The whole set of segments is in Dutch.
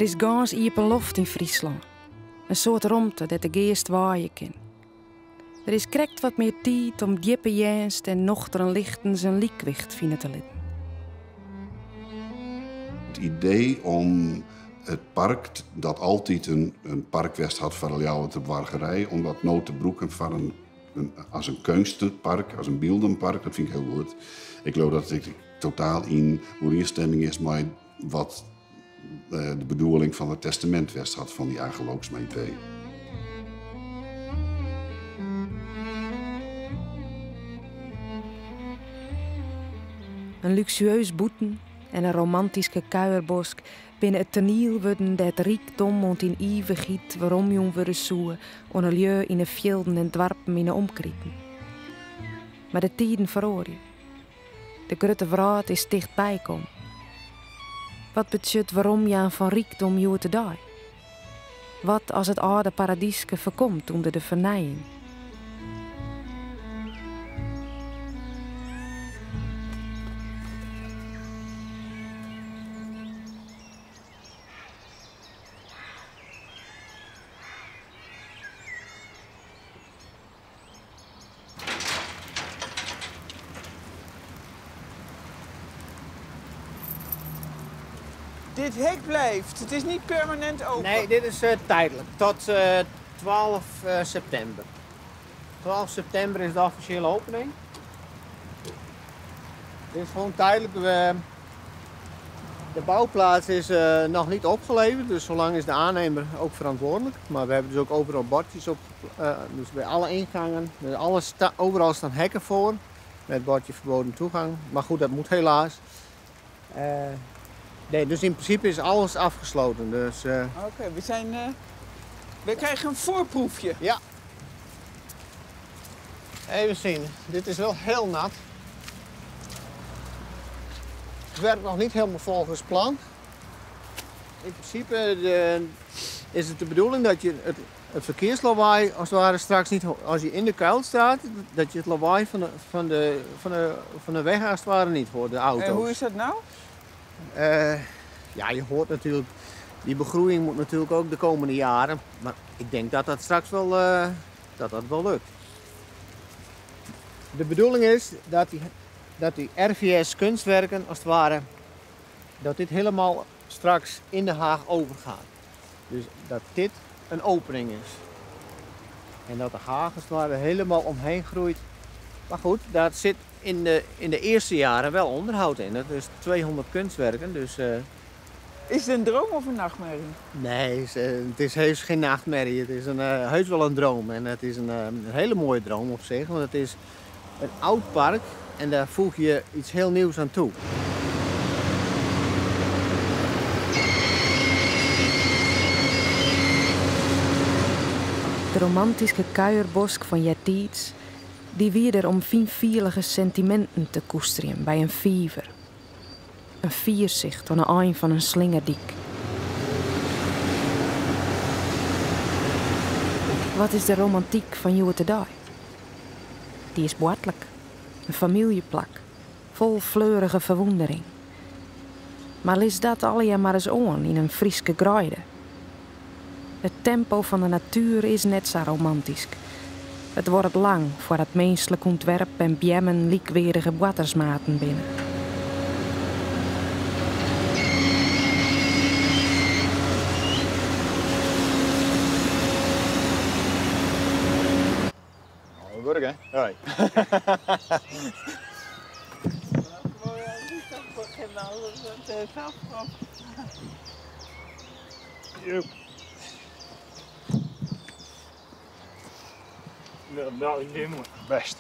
is gans iepen loft in Friesland. Een soort romte dat de geest waaien kan. Er is krekt wat meer tijd om diepe jänst en nochteren lichten zijn liekwicht vinden te litten. Het idee om het park, dat altijd een parkwest had voor de oude Wargerij, om dat nou te broeken van als een kunstenpark, als een beeldenpark, dat vind ik heel goed. Ik geloof dat het totaal in overeenstemming is met wat de bedoeling van het testamentwest had van die aangeloops met idee. Een luxueus boeten en een romantische kuierbosk binnen het teniel worden dat rijkdom ont in eeuwigheid waarom jong worden zoeken on een lieu in de velden en dwarpen in de omkrieten. Maar de tijden verrooien. De grote vraag is dichtbij komen. Wat betekent waarom je van rijkdom je te die? Wat als het oude paradieske voorkomt onder de vernijing? Dit hek blijft. Het is niet permanent open. Nee, dit is tijdelijk. Tot 12 september. 12 september is de officiële opening. Dit is gewoon tijdelijk. De bouwplaats is nog niet opgeleverd, dus zolang is de aannemer ook verantwoordelijk. Maar we hebben dus ook overal bordjes op. Dus bij alle ingangen, overal staan hekken voor. Met het bordje verboden toegang. Maar goed, dat moet helaas. Nee, dus in principe is alles afgesloten. Dus, Oké, we krijgen een voorproefje. Ja. Even zien. Dit is wel heel nat. Het werkt nog niet helemaal volgens plan. In principe is het de bedoeling dat je het verkeerslawaai als het ware straks niet, als je in de kuil staat, dat je het lawaai van de weg als het ware niet hoort, de auto's. En hoe is dat nou? Ja, je hoort natuurlijk, die begroeiing moet natuurlijk ook de komende jaren, maar ik denk dat dat straks wel, dat wel lukt. De bedoeling is dat die RVS kunstwerken, als het ware, dat dit helemaal straks in de Haag overgaat. Dus dat dit een opening is. En dat de Haag als het ware helemaal omheen groeit. Maar goed, daar zit in de eerste jaren wel onderhoud in. Dat is 200 kunstwerken, dus... Is het een droom of een nachtmerrie? Nee, het is heus geen nachtmerrie. Het is heus wel een droom. En het is een hele mooie droom op zich. Want het is een oud park en daar voeg je iets heel nieuws aan toe. De romantische kuierbosk van Jettiets, die weer om viervierige sentimenten te koesteren bij een viever. Een vierzicht aan de eind van een slingerdiek. Wat is de romantiek van Joe te die? Die is boertelijk, een familieplak, vol fleurige verwondering. Maar lees dat alleen maar eens aan in een Frieske graide. Het tempo van de natuur is net zo romantisch. Het wordt lang voordat menselijk ontwerp en bjemmen liekwerige boatersmaten binnen. Burger, hè? Hoi. Nou, dit moet best.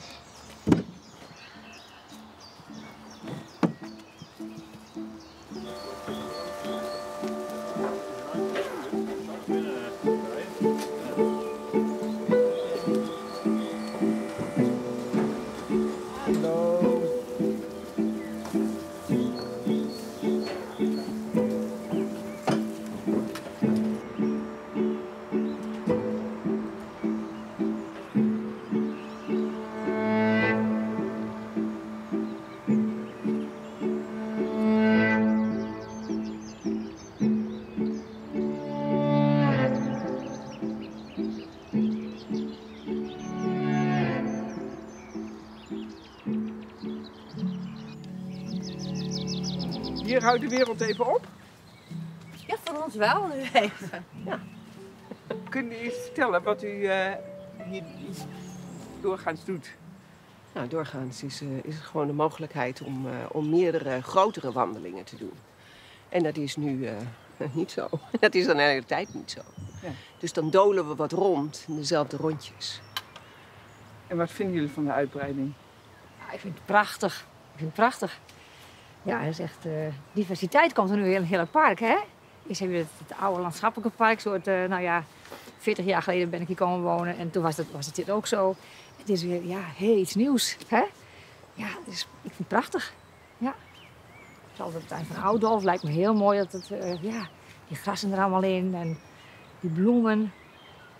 Hier houdt de wereld even op. Ja, voor ons wel nu even. Ja. Kunt u eens vertellen wat u hier doorgaans doet? Nou, doorgaans is het gewoon de mogelijkheid om meerdere grotere wandelingen te doen. En dat is nu niet zo. Dat is dan de hele tijd niet zo. Ja. Dus dan dolen we wat rond in dezelfde rondjes. En wat vinden jullie van de uitbreiding? Ja, ik vind het prachtig. Ik vind het prachtig. Ja, het is echt... diversiteit komt er nu in heel het park, hè? Eerst heb je het oude landschappelijke park. Soort, 40 jaar geleden ben ik hier komen wonen. En toen was het dit ook zo. Het is weer, iets nieuws, hè? Ja, dus ik vind het prachtig. Ja. Zoals het tuin van Oudolf lijkt me heel mooi dat het, die grassen er allemaal in en die bloemen.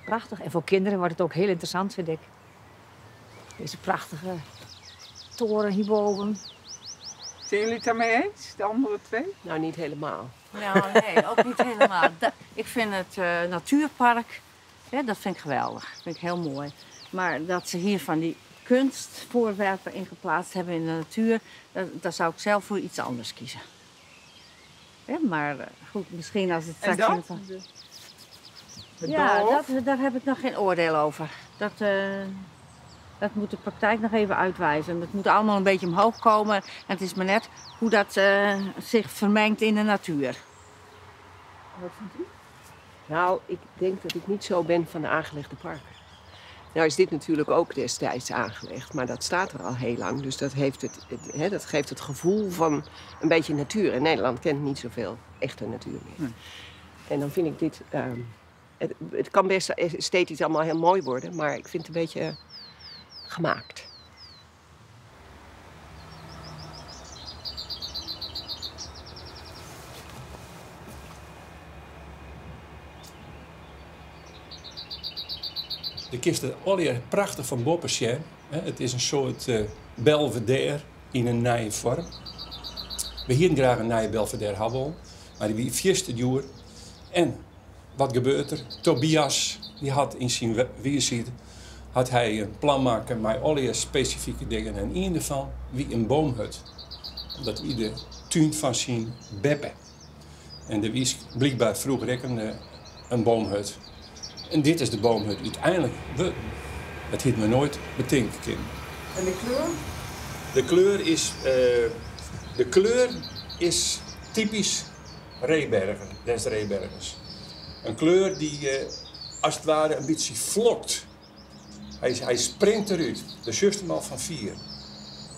Prachtig. En voor kinderen wordt het ook heel interessant, vind ik. Deze prachtige toren hierboven. Zijn jullie het daarmee eens, de andere twee? Nou, niet helemaal. Nou, nee, ook niet helemaal. Ik vind het natuurpark, dat vind ik geweldig. Dat vind ik heel mooi. Maar dat ze hier van die kunstvoorwerpen ingeplaatst hebben in de natuur, daar zou ik zelf voor iets anders kiezen. Ja, maar goed, misschien als het straks... En dat? Ja, daar heb ik nog geen oordeel over. Dat moet de praktijk nog even uitwijzen. Het moet allemaal een beetje omhoog komen. En het is maar net hoe dat zich vermengt in de natuur. Wat vindt u? Nou, ik denk dat ik niet zo ben van de aangelegde parken. Nou is dit natuurlijk ook destijds aangelegd, maar dat staat er al heel lang. Dus dat geeft het gevoel van een beetje natuur. En Nederland kent niet zoveel echte natuur meer. En dan vind ik dit... het kan best esthetisch allemaal heel mooi worden, maar ik vind het een beetje gemaakt. De kist is alweer prachtig van Boppertje. Het is een soort belvedere in een nieuwe vorm. We hier graag een nieuwe belvedere hebben, maar die wie vierste duur. En wat gebeurt er? Tobias die had in zijn weerziet had hij een plan maken met allerlei specifieke dingen. En een daarvan wie een boomhut. Dat wie de tuin van zijn beppe. En er was blijkbaar vroeger ook een boomhut. En dit is de boomhut. Uiteindelijk, dat heeft me nooit betinken kunnen. En de kleur? De kleur is typisch Reebergen, des Reebergens. Een kleur die als het ware een beetje vlokt. Hij springt eruit. De zustermal van 4.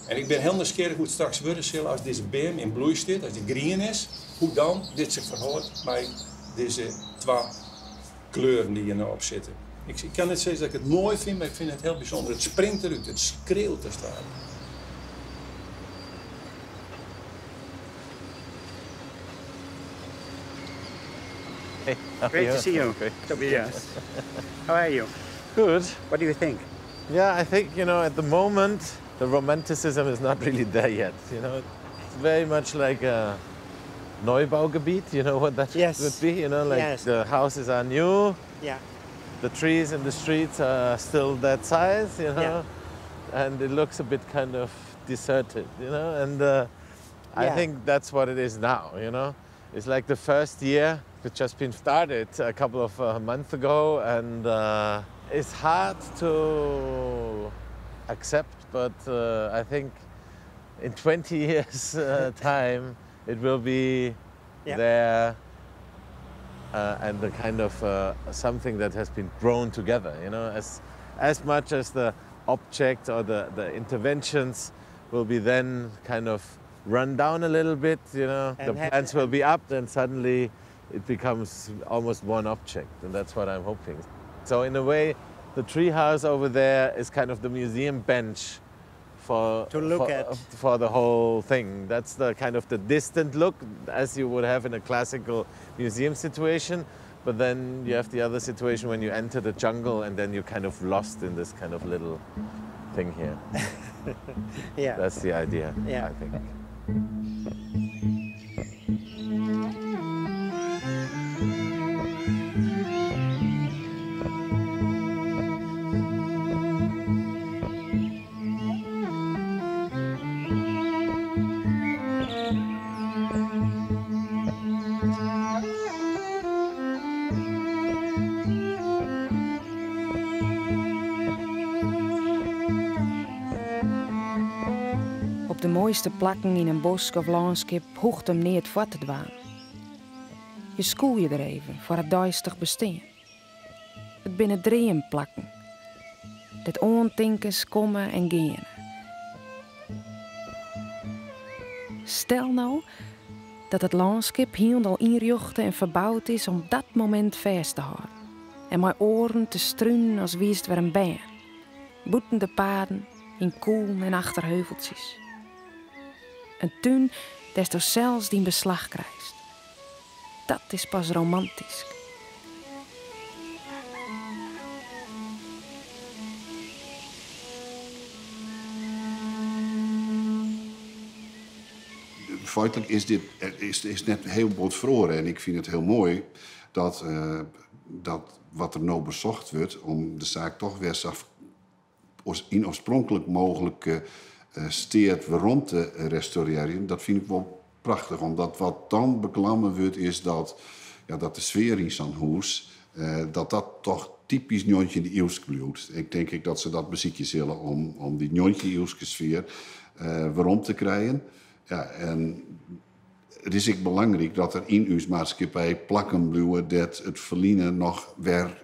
En ik ben heel nieuwsgierig hoe het straks worden zal als deze boom in bloei staat, als die groen is. Hoe dan dit zich verhoudt bij deze 2 kleuren die er nou op zitten. Ik kan niet zeggen dat ik het mooi vind, maar ik vind het heel bijzonder. Het springt eruit, het schreeuwt als het ware. Hey, Great to see you, Tobias. How are you? Good. What do you think? Yeah, I think, at the moment, the romanticism is not really there yet. It's very much like a Neubaugebiet. You know what that would be? The houses are new. Yeah. The trees in the streets are still that size, and it looks a bit kind of deserted, and I think that's what it is now, It's like the first year, it's just been started a couple of months ago, and it's hard to accept, but I think in 20 years' time, it will be there and the kind of something that has been grown together, as much as the object or the interventions will be then kind of run down a little bit, the plants will be up, and suddenly it becomes almost one object, and that's what I'm hoping. So in a way, the treehouse over there is kind of the museum bench for the whole thing. That's the kind of the distant look, as you would have in a classical museum situation. But then you have the other situation when you enter the jungle and then you're kind of lost in this kind of little thing here. Yeah. That's the idea, I think. Op de mooiste plakken in een bos of landschap hoeft hem niet voor te dwaan. Je skoel je er even voor het duistig bestaan. Het binnen dreamplakken. Dat ontinkers komen en gaan. Stel nou dat het landschap helemaal inrichten en verbouwd is om dat moment vast te houden. En mijn oren te struinen als wist weer een baan. Boeten de paden in koel en achterheuveltjes. Een tuin des door zelfs die beslag krijgt. Dat is pas romantisch. Feitelijk is dit is net heel botvroren en ik vind het heel mooi dat wat er nou bezocht wordt om de zaak toch weer in oorspronkelijk mogelijke steert waarom te restaureren. Dat vind ik wel prachtig, omdat wat dan beklammen wordt is dat de sfeer in zo'n huis, dat toch typisch 19e eeuws blijft. Ik denk dat ze dat beziekje zullen om die 19e eeuwse sfeer waarom te krijgen. Ja, en het is ook belangrijk dat er in uw maatschappij plakken blijven dat het verliezen nog weer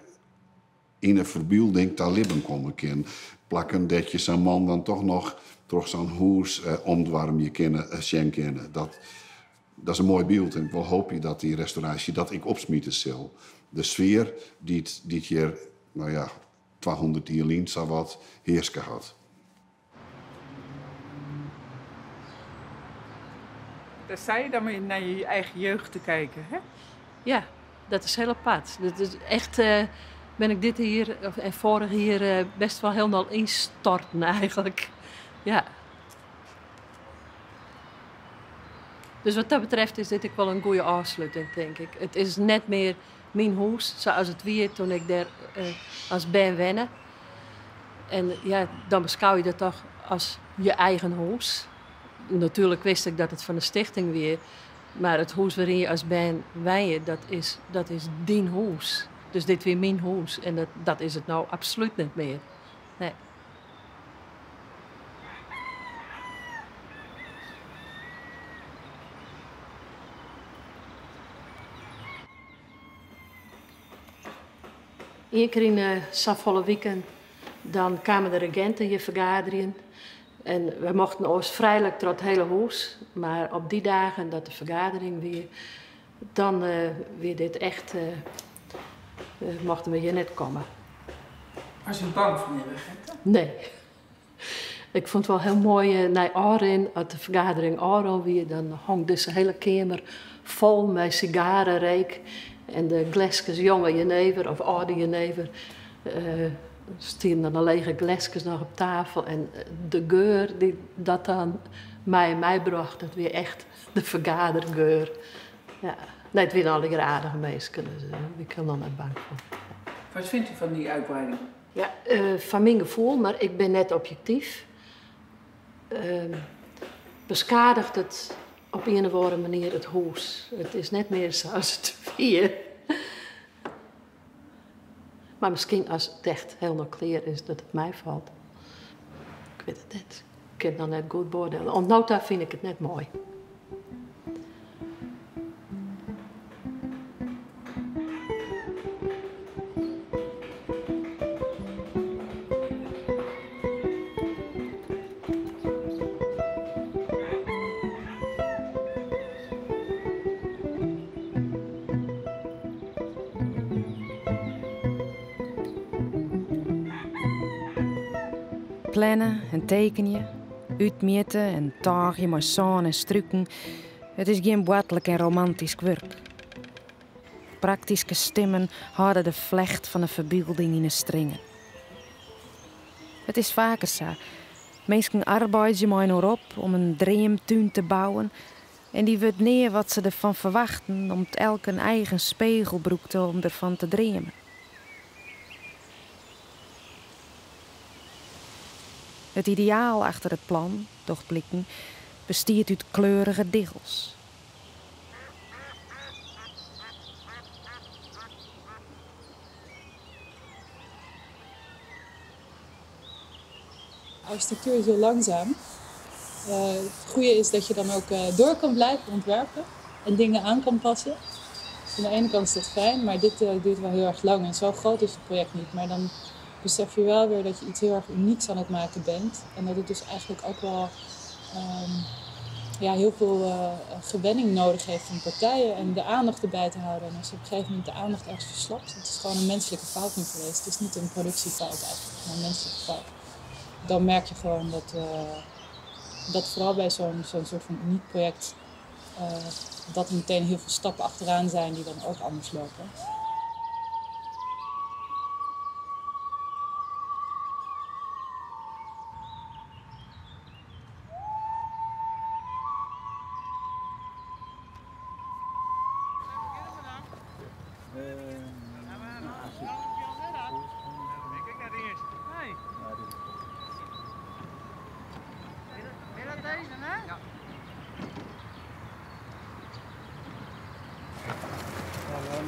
in een verbeelding te leven komen kan. Plakken dat je zo'n man dan toch nog door zo'n huis omdwarmen kennen. Dat is een mooi beeld en ik wil hopen dat die restauratie dat ik opsmieten zal. De sfeer die dit hier, 200 jaar geleden zo wat heersen had. Daar sta je dan weer naar je eigen jeugd te kijken, hè? Ja, dat is heel apart. Dat is echt, ben ik dit hier en vorig hier best wel helemaal instorten eigenlijk. Ja. Dus wat dat betreft is dit ook wel een goede afsluiting, denk ik. Het is net meer mijn huis, zoals het weer toen ik daar als ben wennen. En ja, dan beschouw je dat toch als je eigen huis. Natuurlijk wist ik dat het van de stichting weer, maar het huis waarin je als ben wennen, dat is die huis. Dus dit weer mijn huis en dat is het nou absoluut niet meer. Nee. Eén keer in zo'n volle weekend, dan kwamen de regenten hier vergaderen. En we mochten ons vrijelijk door het hele huis. Maar op die dagen dat de vergadering weer, dan weer dit echt, mochten we hier net komen. Was u bang voor die regenten? Nee. Ik vond het wel heel mooi, naar Arin, als de vergadering Aro weer, dan hong dus de hele kamer vol met sigarenreek. En de glasjes jonge jenever of oude jenever stonden dan lege glasjes nog op tafel. En de geur die dat dan mij bracht, dat weer echt de vergadergeur. Ja. Nee, het waren alle aardige mensen, dus ik kan er niet bang voor. Wat vindt u van die uitbreiding? Ja, van mijn gevoel, maar ik ben net objectief. Beschadigt het op een of andere manier het huis. Het is net meer zoals het hier. Maar misschien als het echt heel clear is dat het mij valt. Ik weet het niet. Ik kan het dan net goed beoordelen. Want nota vind ik het net mooi. Plannen en tekenen, uitmeten en tagen met zaan en struiken. Het is geen boetelijk en romantisch werk. Praktische stemmen houden de vlecht van de verbeelding in de stringen. Het is vaker zo. Mensen arbeiden maar erop om een dreamtuin te bouwen. En die wordt neer wat ze ervan verwachten om het elk een eigen spiegelbroek te om ervan te dromen. Het ideaal achter het plan, toch blikken, bestaat uit kleurige diggels. Architectuur is heel langzaam. Het goede is dat je dan ook door kan blijven ontwerpen en dingen aan kan passen. Aan de ene kant is dat fijn, maar dit duurt wel heel erg lang en zo groot is het project niet. Maar dan besef je wel weer dat je iets heel erg unieks aan het maken bent. En dat het dus eigenlijk ook wel heel veel gewenning nodig heeft van partijen en de aandacht erbij te houden. En als je op een gegeven moment de aandacht ergens verslapt, het is gewoon een menselijke fout niet geweest. Het is niet een productiefout eigenlijk, maar een menselijke fout. Dan merk je gewoon dat vooral bij zo'n soort van uniek project dat er meteen heel veel stappen achteraan zijn die dan ook anders lopen.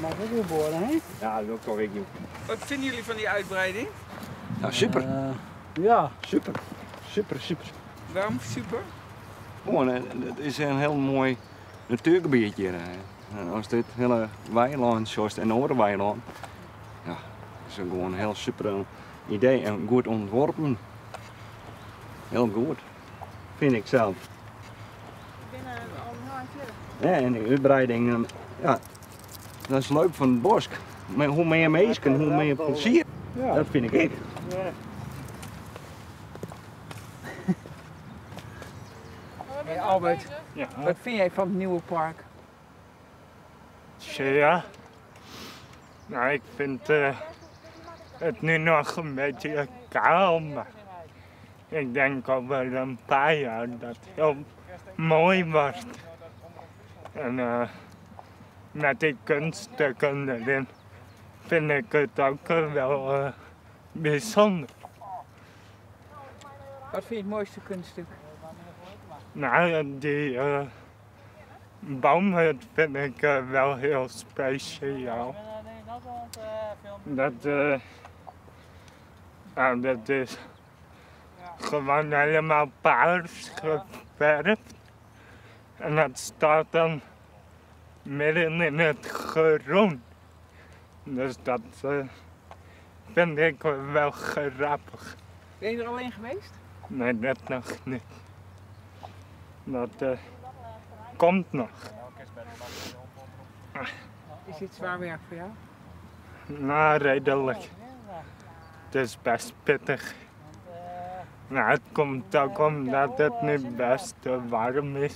Mag ook weer boren, hè? Ja, dat wil ik toch ik doen. Wat vinden jullie van die uitbreiding? Ja, super. Ja. Super. Super. Waarom super? Gewoon, het is een heel mooi natuurgebiedje. Als dit hele weiland zoals en andere weiland. Ja, het is gewoon een heel super idee en goed ontworpen. Heel goed, vind ik zelf. Ja, en de uitbreiding, ja, dat is leuk van het bos. Maar hoe meer mensen, hoe meer plezier. Ja. Dat vind ik. Ja. Hey Albert, Ja. wat vind jij van het nieuwe park? Ja, nou ik vind het nu nog een beetje kaal, maar ik denk over een paar jaar dat het heel mooi wordt. En met die kunststukken erin vind ik het ook wel bijzonder. Wat vind je het mooiste kunststuk? Nou, die bomen vind ik wel heel speciaal. Dat is gewoon helemaal paars geverfd. En dat staat dan midden in het groen. Dus dat vind ik wel grappig. Ben je er alleen geweest? Nee, dat nog niet. Dat komt nog. Is dit zwaar werk voor jou? Nou, redelijk. Het is best pittig. Nou, het komt ook omdat het nu best warm is.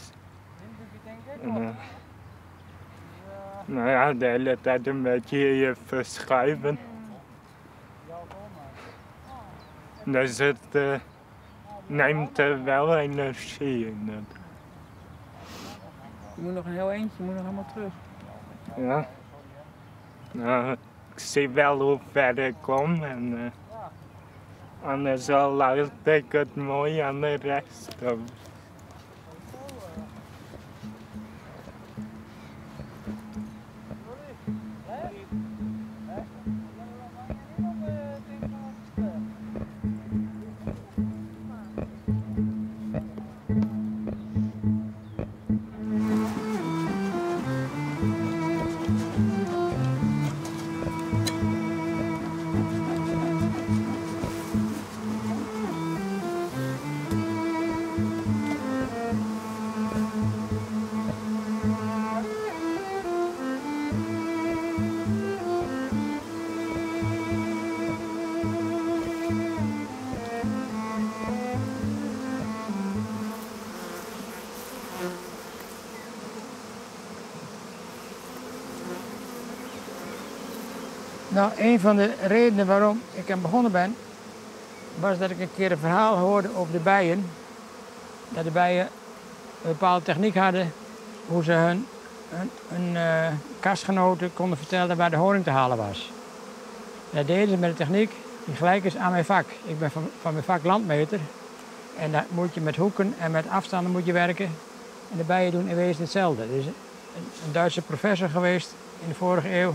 En, nou ja, de hele tijd een beetje je verschuiven. Dus het neemt er wel energie in. Je moet nog een heel eentje, je moet nog helemaal terug. Ja. Nou, ik zie wel hoe ver ik kom en anders laat ik het mooi aan de rest over. Nou, een van de redenen waarom ik aan begonnen ben, was dat ik een keer een verhaal hoorde over de bijen. Dat de bijen een bepaalde techniek hadden, hoe ze hun kastgenoten konden vertellen waar de honing te halen was. Dat deden ze met een techniek die gelijk is aan mijn vak. Ik ben van mijn vak landmeter. En daar moet je met hoeken en met afstanden moet je werken. En de bijen doen in wezen hetzelfde. Er is een Duitse professor geweest in de vorige eeuw,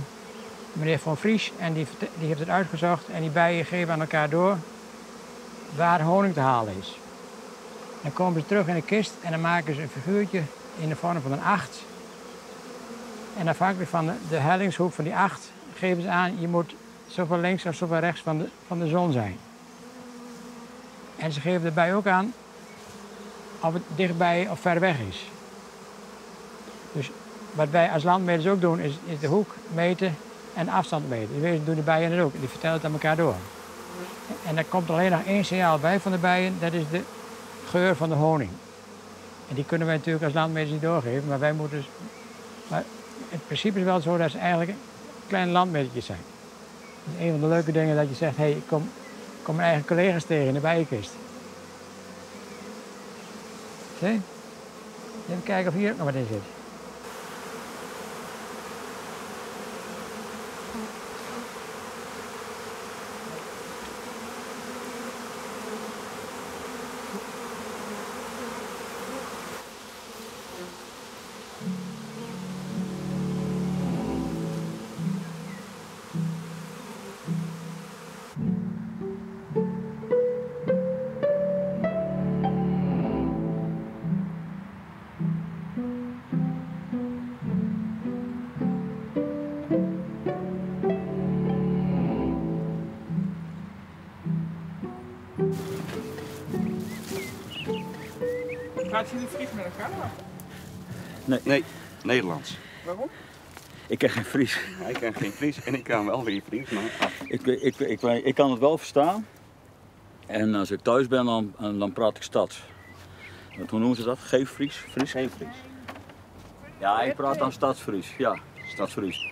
meneer Von Fries, en die heeft het uitgezocht en die bijen geven aan elkaar door waar honing te halen is. Dan komen ze terug in de kist en dan maken ze een figuurtje in de vorm van een 8. En afhankelijk van de hellingshoek van die 8 geven ze aan, je moet zoveel links of zoveel rechts van de zon zijn. En ze geven erbij ook aan of het dichtbij of ver weg is. Dus wat wij als landmeters ook doen, is de hoek meten en de afstand meten. Die doen de bijen het ook, die vertellen het aan elkaar door. En er komt alleen nog één signaal bij van de bijen, dat is de geur van de honing. En die kunnen wij natuurlijk als landmeters niet doorgeven, maar wij moeten... Maar het principe is wel zo dat ze eigenlijk kleine landmetertjes zijn. Dat is een van de leuke dingen dat je zegt, hé, ik kom mijn eigen collega's tegen in de bijenkist. Zie? Even kijken of hier ook nog wat in zit. Praten jullie Fries met elkaar? Nee, Nederlands. Waarom? Ik ken geen Fries. Ik ken geen Fries en ik kan wel weer Fries, maar... Ik kan het wel verstaan. En als ik thuis ben, dan praat ik stads. Hoe noemen ze dat? Geefries? Fries? Geefries. Ja, ik praat dan stadsfries. Ja, stadsfries.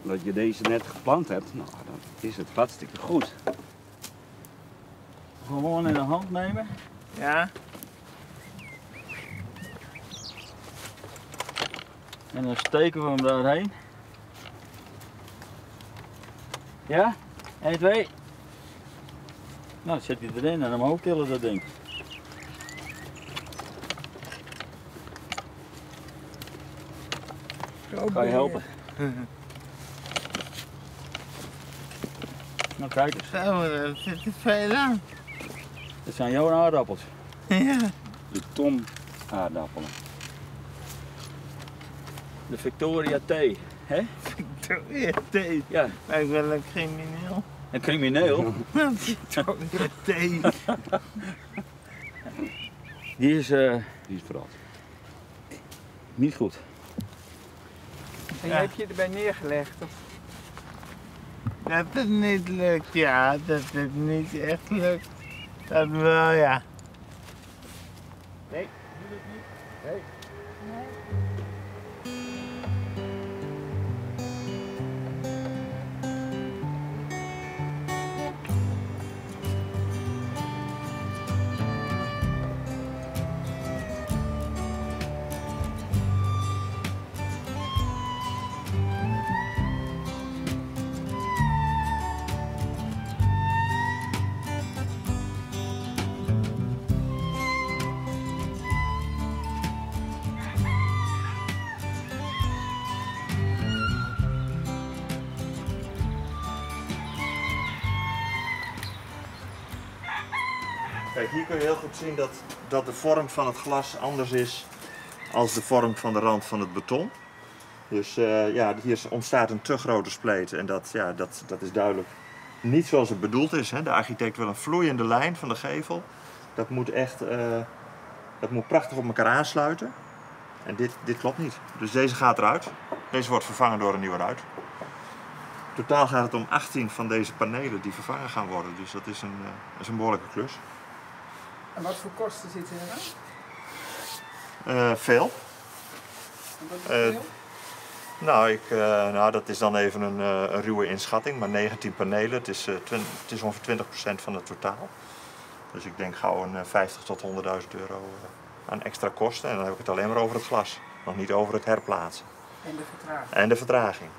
Dat je deze net geplant hebt, nou, dan is het hartstikke goed. Gewoon in de hand nemen. Ja. En dan steken we hem daarheen. Ja? 1, 2. Nou, dan zet hij erin en omhoog tillen dat ding. Kan je helpen? Nou, kijk eens. Zo, dat zit er veel aan. Dit zijn jouw aardappels. Ja. De Tom aardappelen. De Victoria T, hè? Victoria T? Ja. Maar ik ben een crimineel. Een crimineel? Victoria T. Die is vooral niet goed. En heb je erbij neergelegd? Of? Dat het niet lukt, ja. Dat het niet echt lukt. Dat wel, ja. Nee, doe het niet. Nee. Kijk, hier kun je heel goed zien dat de vorm van het glas anders is als de vorm van de rand van het beton. Dus ja, hier ontstaat een te grote spleet en dat is duidelijk niet zoals het bedoeld is. Hè. De architect wil een vloeiende lijn van de gevel. Dat moet echt dat moet prachtig op elkaar aansluiten. En dit klopt niet. Dus deze gaat eruit. Deze wordt vervangen door een nieuwe ruit. Totaal gaat het om 18 van deze panelen die vervangen gaan worden. Dus dat is een behoorlijke klus. En wat voor kosten zitten er dan? Veel. En wat is veel? Nou, dat is dan even een ruwe inschatting, maar 19 panelen, het is ongeveer 20% van het totaal. Dus ik denk gauw een 50 tot 100.000 euro aan extra kosten. En dan heb ik het alleen maar over het glas, nog niet over het herplaatsen. En de vertraging. En de vertraging.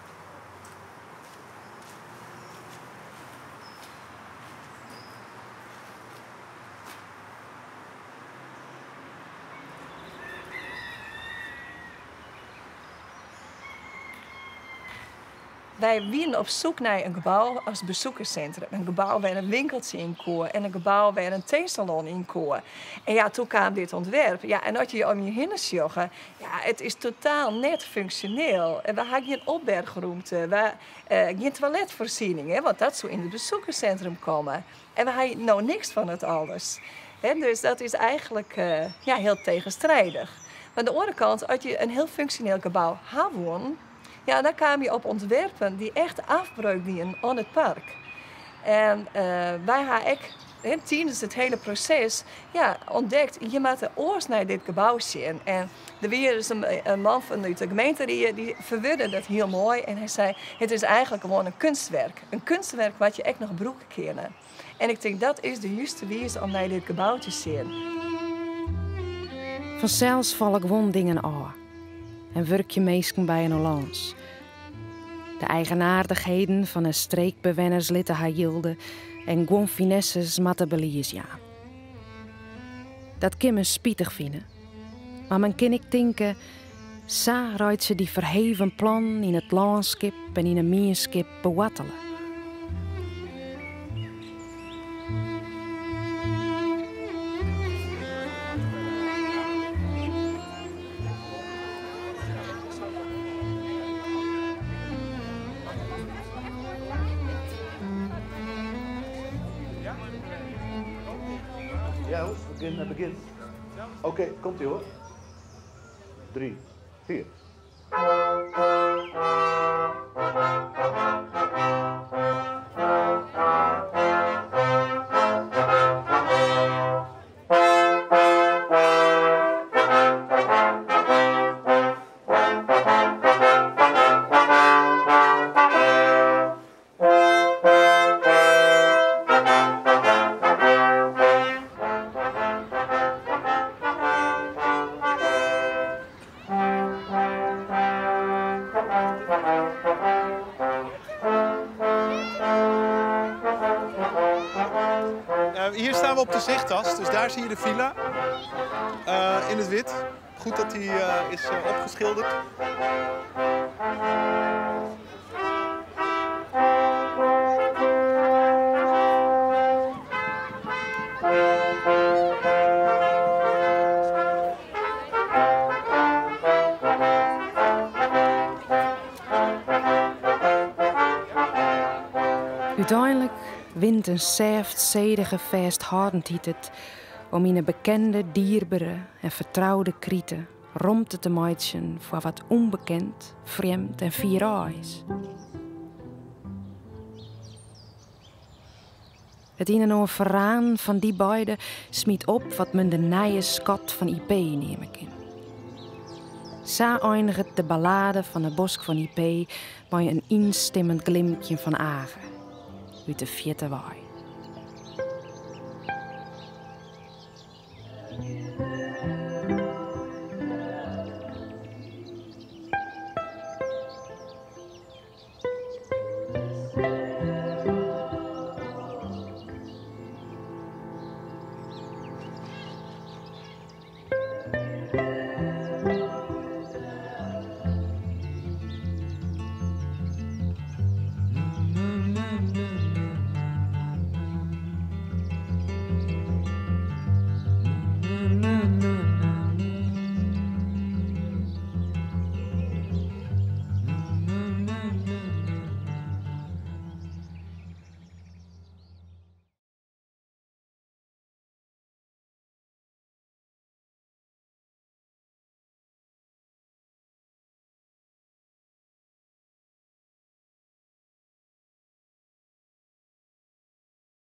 wij waren op zoek naar een gebouw als bezoekerscentrum. Een gebouw waar een winkeltje in kon en een gebouw waar een theesalon in kon. En ja, toen kwam dit ontwerp. Ja, en als je om je heen sjoggen, ja, het is totaal net functioneel. En we hadden geen opbergruimte, geen toiletvoorziening, hè, want dat zou in het bezoekerscentrum komen. En we hadden nou niks van het alles. Hè, dus dat is eigenlijk heel tegenstrijdig. Maar aan de andere kant, als je een heel functioneel gebouw had, ja, dan kwam je op ontwerpen die echt afbreuk dienen aan het park. En wij hebben tijdens het hele proces ontdekt, je moet de oors naar dit gebouw zien. En er was een man vanuit de gemeente die verwoordde dat heel mooi. En hij zei, het is eigenlijk gewoon een kunstwerk. Een kunstwerk wat je echt nog broeken kennen. En ik denk, dat is de juiste wijze om naar dit gebouw te zien. Vanzelfs vallen gewoon dingen aan. En werk je meestal bij een Hollands. De eigenaardigheden van een streekbewoners litten haar hielden en gewoon finesses matte beliers, ja. Dat kan men spietig vinden. Maar men kan ik denken, sa rijdt ze die verheven plan in het landschap en in een meerskip bewattelen. Ja, begin. Oké, komt-ie hoor. 3, 4. Hier staan we op de zichtas, dus daar zie je de villa in het wit. Goed dat die is opgeschilderd. Uiteindelijk wint een zedige vasthoudendheid het om in een bekende, dierbare en vertrouwde krieten rond te maken voor wat onbekend, vreemd en vieraal is. Het een en ander verraan van die beiden smiet op wat men de nije schat van IP nemen kan. Zo eindigt de ballade van de Bosk van IP bij een instemmend glimpje van Agen uit de vierde waai.